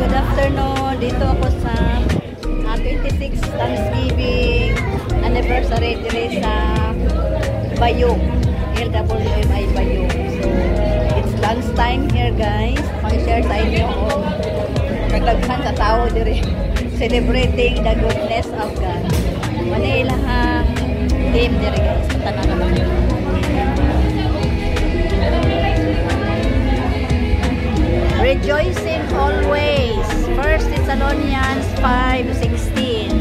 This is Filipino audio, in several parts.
good afternoon. Dito ako sa 26 Thanksgiving anniversary dire sa Bayog, LWMI Bayog. So, it's lunchtime here guys. Mag-share sa inyo kagdaghan sa tao dire celebrating the goodness of God. Manila hang team dire guys. Tanan naman. Rejoicing always. 1 Thessalonians 5:16.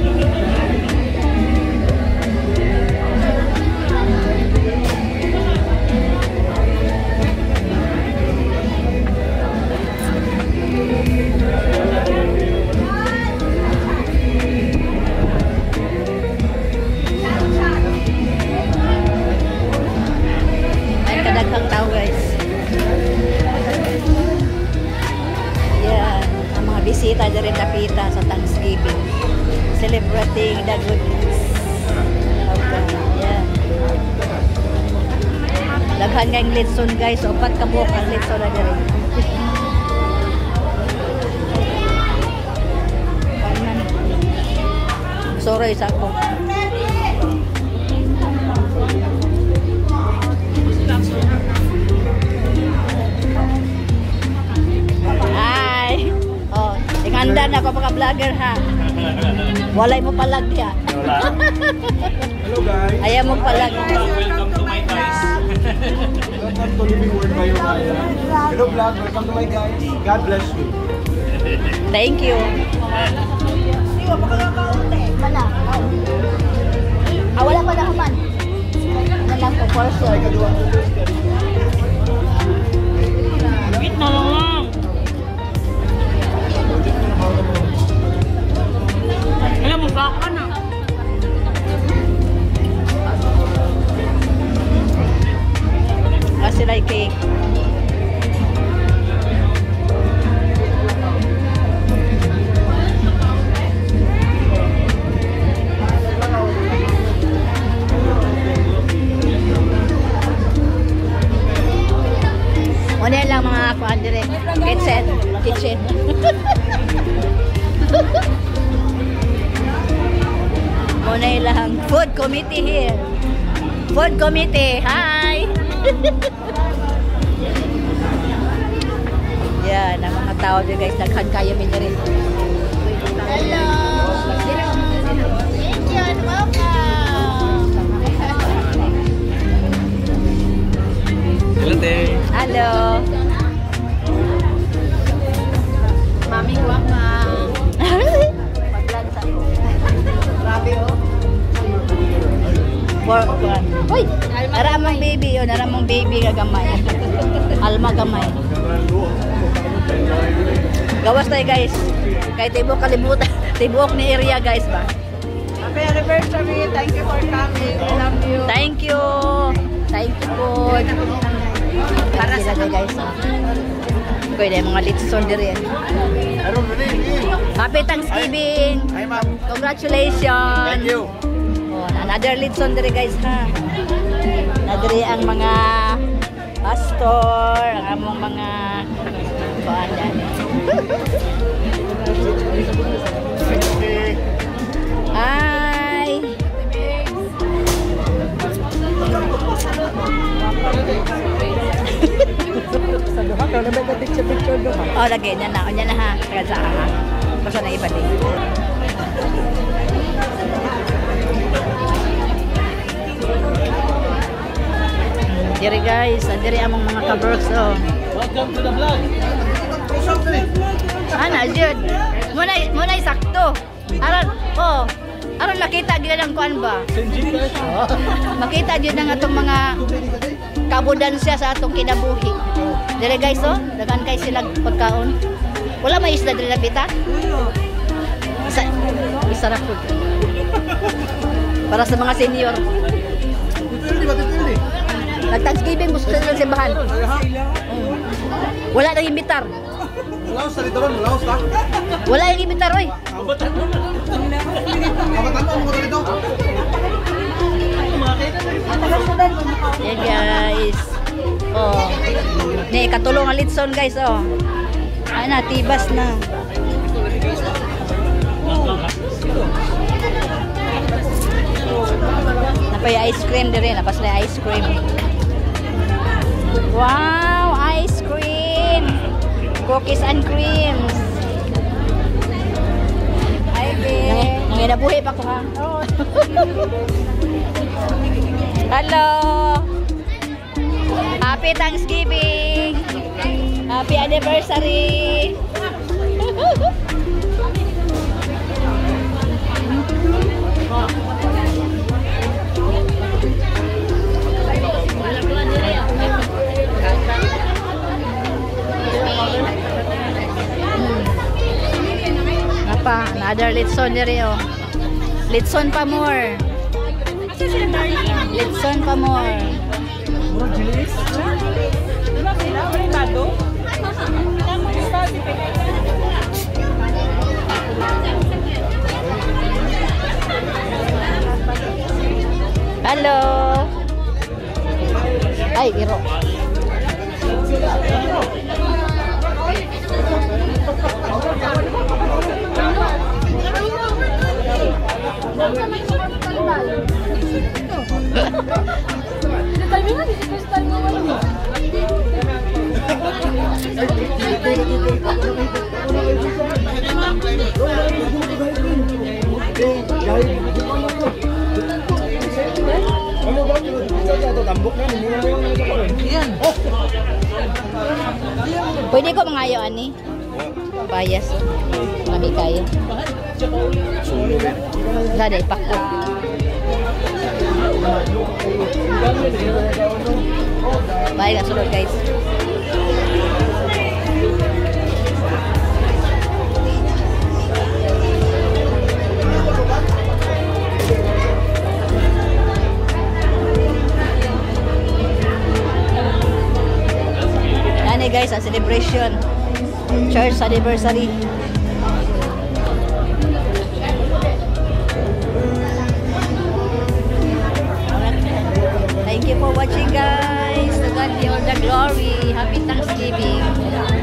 Ay kadaghang tao guys. Bisita na rin napita sa Thanksgiving, celebrating the goodness of God. Yeah. Daghan nga yung litson guys, upat ka buhok ang litson na rin. Sorry sa ako. Handa na ako mga vlogger ha. Walay mo palag ya. Hello guys. Ayaw mo palag. Welcome to my guys. Welcome to Living Word Bayo Maya. Hello vlog, welcome to my guys. God bless you. Thank you. Mana? Wala pa na kaman. Nalang ko for sure. Wait na lang. Alam mo ba ka na? Kasi like cake. Muna lang mga kuhan direct. Kitchen. Muna lang. Food committee here. Food committee. Hi! Yan, ang mga tao dyan guys. Naghan kayo minari. Hello! Thank you and welcome! Hello te. Hello! Mami guwapa. Grabe oh. Uy! Naramang baby yun. Naramang baby gagamay. Alma gamay. Gawas tayo guys. Kaya tibok kalimutan. Tibok ni area guys ba? Happy anniversary. Thank you for coming. I love you. Thank you. Thank you po. Para sa guys. Okay, dahil mga litson din. Happy Thanksgiving. Hi ma'am. Congratulations. Thank you. Oh, another litson din guys ha. Nadiri ang mga pastor, ang among mga kuandan. Hi. Sa duha ka na ba picture duha? Oh, lagi niya na ha. Kaya sa ha. Basta na iba din. Diri guys, diri among mga ka-works oh. Welcome to the vlog. Ana jud. Muna sakto. Aron oh. Aron nakita gyud ang kuan ba? Makita gyud ang atong mga kabudansya sa atong kinabuhi. Diri guys oh, daghan kay sila pagkaon. Wala may isda diri napita? Isarap po. Para sa mga senior. Nag-Thanksgiving gusto sila simbahan. Wala nang imitar. Malaos sa dito ron, malaos ta. Wala yung imitar oy. Abatan mo mga dito. Yeah guys. Oh. Ni katulong ang litson guys oh. Ay na tibas na. Napay ice cream din rin. Napas na ice cream. Wow! Ice cream! Cookies and creams. Hi, babe. Nanginabuhi pa ko ha. Hello! Happy Thanksgiving! Happy anniversary! Apa, another litson diri oh. Litson pa more. Litson pa more. Hello. Ay, iro. Pwede ko mangayo ani? Payas. Kami kayo. Lada ipako. Bye nga sulod guys. Ano guys, ang celebration. Church anniversary. Thank you for watching guys. To God be all the glory. Happy Thanksgiving.